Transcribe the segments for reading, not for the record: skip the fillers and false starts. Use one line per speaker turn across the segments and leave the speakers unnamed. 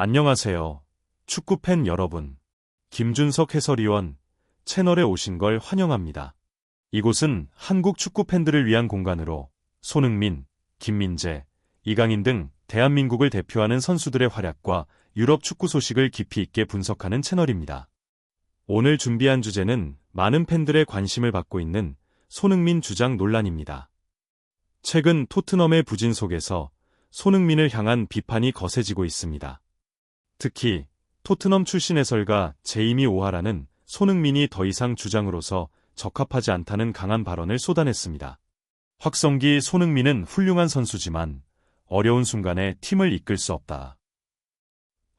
안녕하세요. 축구팬 여러분. 김준석 해설위원 채널에 오신 걸 환영합니다. 이곳은 한국 축구팬들을 위한 공간으로 손흥민, 김민재, 이강인 등 대한민국을 대표하는 선수들의 활약과 유럽 축구 소식을 깊이 있게 분석하는 채널입니다. 오늘 준비한 주제는 많은 팬들의 관심을 받고 있는 손흥민 주장 논란입니다. 최근 토트넘의 부진 속에서 손흥민을 향한 비판이 거세지고 있습니다. 특히 토트넘 출신 해설가 제이미 오하라는 손흥민이 더 이상 주장으로서 적합하지 않다는 강한 발언을 쏟아냈습니다. 확성기 손흥민은 훌륭한 선수지만 어려운 순간에 팀을 이끌 수 없다.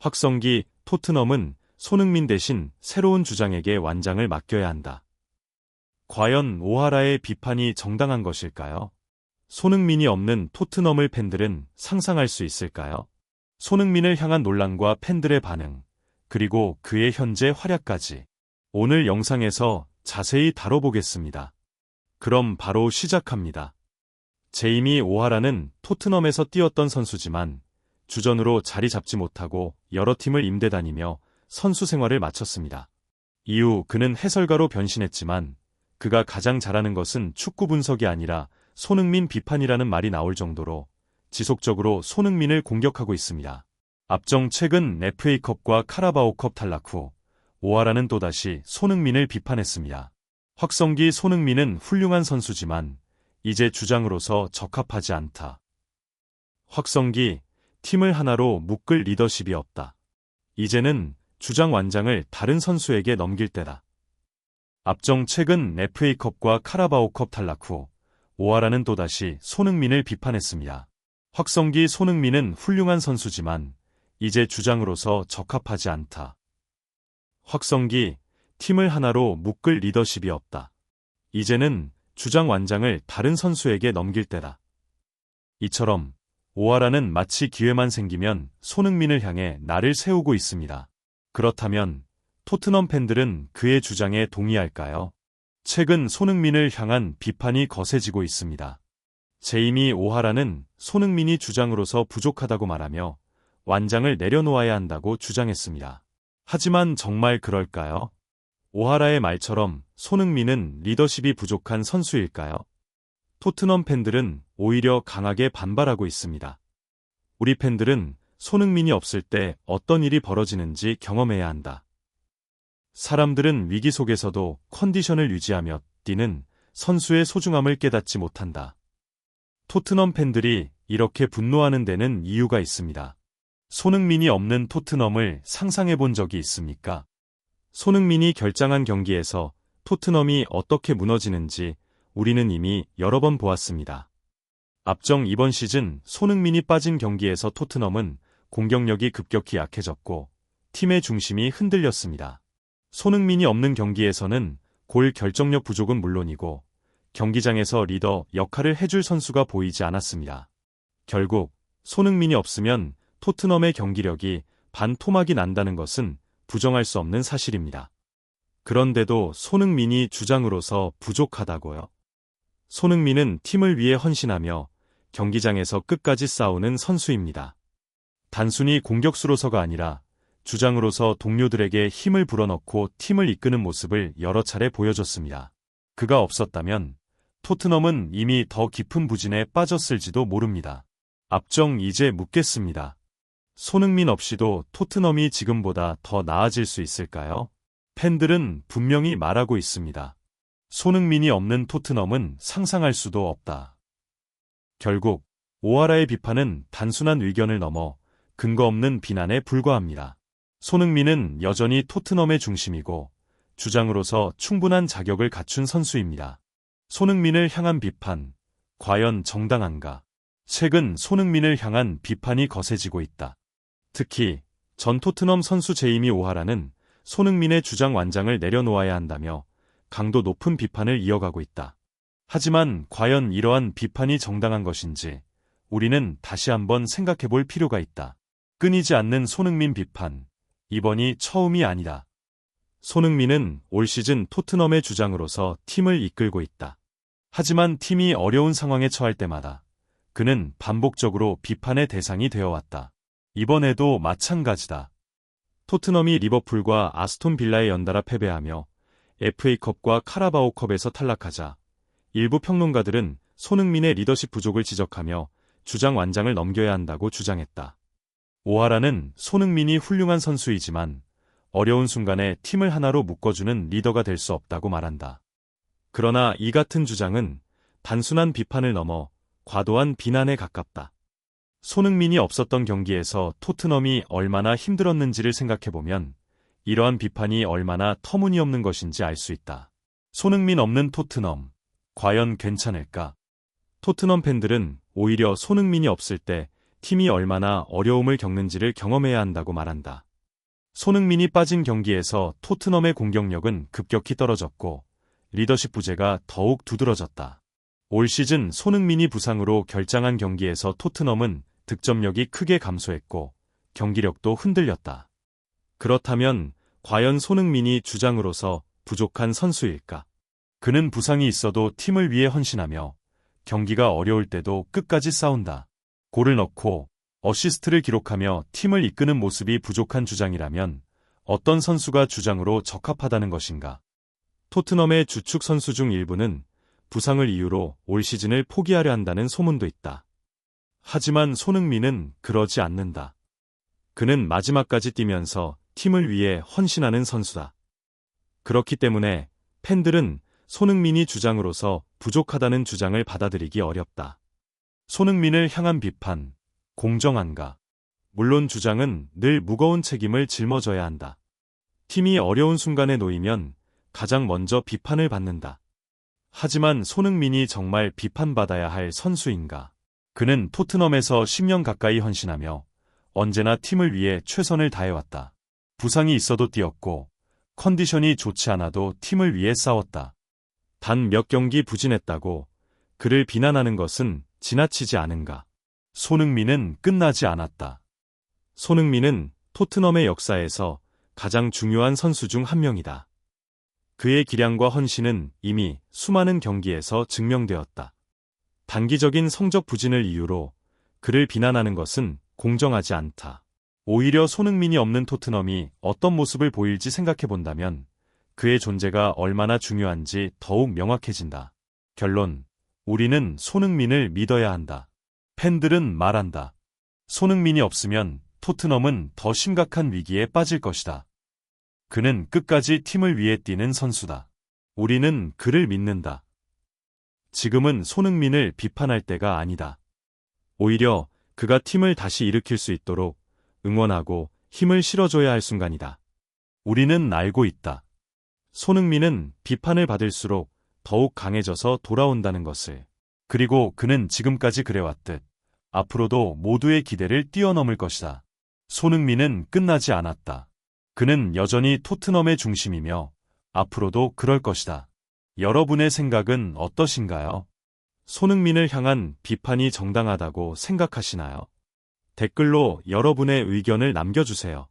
확성기 토트넘은 손흥민 대신 새로운 주장에게 완장을 맡겨야 한다. 과연 오하라의 비판이 정당한 것일까요? 손흥민이 없는 토트넘을 팬들은 상상할 수 있을까요? 손흥민을 향한 논란과 팬들의 반응, 그리고 그의 현재 활약까지 오늘 영상에서 자세히 다뤄보겠습니다. 그럼 바로 시작합니다. 제이미 오하라는 토트넘에서 뛰었던 선수지만 주전으로 자리 잡지 못하고 여러 팀을 임대 다니며 선수 생활을 마쳤습니다. 이후 그는 해설가로 변신했지만 그가 가장 잘하는 것은 축구 분석이 아니라 손흥민 비판이라는 말이 나올 정도로 지속적으로 손흥민을 공격하고 있습니다. 앞정 최근 FA컵과 카라바오컵 탈락 후 오하라는 또다시 손흥민을 비판했습니다. 확성기 손흥민은 훌륭한 선수지만 이제 주장으로서 적합하지 않다. 확성기, 팀을 하나로 묶을 리더십이 없다. 이제는 주장 완장을 다른 선수에게 넘길 때다. 앞정 최근 FA컵과 카라바오컵 탈락 후 오하라는 또다시 손흥민을 비판했습니다. 확성기 손흥민은 훌륭한 선수지만 이제 주장으로서 적합하지 않다. 확성기, 팀을 하나로 묶을 리더십이 없다. 이제는 주장 완장을 다른 선수에게 넘길 때다. 이처럼 오하라는 마치 기회만 생기면 손흥민을 향해 날을 세우고 있습니다. 그렇다면 토트넘 팬들은 그의 주장에 동의할까요? 최근 손흥민을 향한 비판이 거세지고 있습니다. 제이미 오하라는 손흥민이 주장으로서 부족하다고 말하며 완장을 내려놓아야 한다고 주장했습니다. 하지만 정말 그럴까요? 오하라의 말처럼 손흥민은 리더십이 부족한 선수일까요? 토트넘 팬들은 오히려 강하게 반발하고 있습니다. 우리 팬들은 손흥민이 없을 때 어떤 일이 벌어지는지 경험해야 한다. 사람들은 위기 속에서도 컨디션을 유지하며 뛰는 선수의 소중함을 깨닫지 못한다. 토트넘 팬들이 이렇게 분노하는 데는 이유가 있습니다. 손흥민이 없는 토트넘을 상상해 본 적이 있습니까? 손흥민이 결장한 경기에서 토트넘이 어떻게 무너지는지 우리는 이미 여러 번 보았습니다. 앞정 이번 시즌 손흥민이 빠진 경기에서 토트넘은 공격력이 급격히 약해졌고 팀의 중심이 흔들렸습니다. 손흥민이 없는 경기에서는 골 결정력 부족은 물론이고 경기장에서 리더 역할을 해줄 선수가 보이지 않았습니다. 결국 손흥민이 없으면 토트넘의 경기력이 반토막이 난다는 것은 부정할 수 없는 사실입니다. 그런데도 손흥민이 주장으로서 부족하다고요? 손흥민은 팀을 위해 헌신하며 경기장에서 끝까지 싸우는 선수입니다. 단순히 공격수로서가 아니라 주장으로서 동료들에게 힘을 불어넣고 팀을 이끄는 모습을 여러 차례 보여줬습니다. 그가 없었다면 토트넘은 이미 더 깊은 부진에 빠졌을지도 모릅니다. 앞정 이제 묻겠습니다. 손흥민 없이도 토트넘이 지금보다 더 나아질 수 있을까요? 팬들은 분명히 말하고 있습니다. 손흥민이 없는 토트넘은 상상할 수도 없다. 결국 오하라의 비판은 단순한 의견을 넘어 근거 없는 비난에 불과합니다. 손흥민은 여전히 토트넘의 중심이고 주장으로서 충분한 자격을 갖춘 선수입니다. 손흥민을 향한 비판, 과연 정당한가? 최근 손흥민을 향한 비판이 거세지고 있다. 특히 전 토트넘 선수 제이미 오하라는 손흥민의 주장 완장을 내려놓아야 한다며 강도 높은 비판을 이어가고 있다. 하지만 과연 이러한 비판이 정당한 것인지 우리는 다시 한번 생각해 볼 필요가 있다. 끊이지 않는 손흥민 비판, 이번이 처음이 아니다. 손흥민은 올 시즌 토트넘의 주장으로서 팀을 이끌고 있다. 하지만 팀이 어려운 상황에 처할 때마다 그는 반복적으로 비판의 대상이 되어왔다. 이번에도 마찬가지다. 토트넘이 리버풀과 아스톤 빌라에 연달아 패배하며 FA컵과 카라바오컵에서 탈락하자 일부 평론가들은 손흥민의 리더십 부족을 지적하며 주장 완장을 넘겨야 한다고 주장했다. 오하라는 손흥민이 훌륭한 선수이지만 어려운 순간에 팀을 하나로 묶어주는 리더가 될 수 없다고 말한다. 그러나 이 같은 주장은 단순한 비판을 넘어 과도한 비난에 가깝다. 손흥민이 없었던 경기에서 토트넘이 얼마나 힘들었는지를 생각해보면 이러한 비판이 얼마나 터무니없는 것인지 알 수 있다. 손흥민 없는 토트넘, 과연 괜찮을까? 토트넘 팬들은 오히려 손흥민이 없을 때 팀이 얼마나 어려움을 겪는지를 경험해야 한다고 말한다. 손흥민이 빠진 경기에서 토트넘의 공격력은 급격히 떨어졌고 리더십 부재가 더욱 두드러졌다. 올 시즌 손흥민이 부상으로 결장한 경기에서 토트넘은 득점력이 크게 감소했고 경기력도 흔들렸다. 그렇다면 과연 손흥민이 주장으로서 부족한 선수일까? 그는 부상이 있어도 팀을 위해 헌신하며 경기가 어려울 때도 끝까지 싸운다. 골을 넣고 어시스트를 기록하며 팀을 이끄는 모습이 부족한 주장이라면 어떤 선수가 주장으로 적합하다는 것인가? 토트넘의 주축 선수 중 일부는 부상을 이유로 올 시즌을 포기하려 한다는 소문도 있다. 하지만 손흥민은 그러지 않는다. 그는 마지막까지 뛰면서 팀을 위해 헌신하는 선수다. 그렇기 때문에 팬들은 손흥민이 주장으로서 부족하다는 주장을 받아들이기 어렵다. 손흥민을 향한 비판, 공정한가? 물론 주장은 늘 무거운 책임을 짊어져야 한다. 팀이 어려운 순간에 놓이면 가장 먼저 비판을 받는다. 하지만 손흥민이 정말 비판받아야 할 선수인가? 그는 토트넘에서 10년 가까이 헌신하며 언제나 팀을 위해 최선을 다해왔다. 부상이 있어도 뛰었고 컨디션이 좋지 않아도 팀을 위해 싸웠다. 단 몇 경기 부진했다고 그를 비난하는 것은 지나치지 않은가? 손흥민은 끝나지 않았다. 손흥민은 토트넘의 역사에서 가장 중요한 선수 중 한 명이다. 그의 기량과 헌신은 이미 수많은 경기에서 증명되었다. 단기적인 성적 부진을 이유로 그를 비난하는 것은 공정하지 않다. 오히려 손흥민이 없는 토트넘이 어떤 모습을 보일지 생각해본다면 그의 존재가 얼마나 중요한지 더욱 명확해진다. 결론, 우리는 손흥민을 믿어야 한다. 팬들은 말한다. 손흥민이 없으면 토트넘은 더 심각한 위기에 빠질 것이다. 그는 끝까지 팀을 위해 뛰는 선수다. 우리는 그를 믿는다. 지금은 손흥민을 비판할 때가 아니다. 오히려 그가 팀을 다시 일으킬 수 있도록 응원하고 힘을 실어줘야 할 순간이다. 우리는 알고 있다. 손흥민은 비판을 받을수록 더욱 강해져서 돌아온다는 것을. 그리고 그는 지금까지 그래왔듯 앞으로도 모두의 기대를 뛰어넘을 것이다. 손흥민은 끝나지 않았다. 그는 여전히 토트넘의 중심이며 앞으로도 그럴 것이다. 여러분의 생각은 어떠신가요? 손흥민을 향한 비판이 정당하다고 생각하시나요? 댓글로 여러분의 의견을 남겨주세요.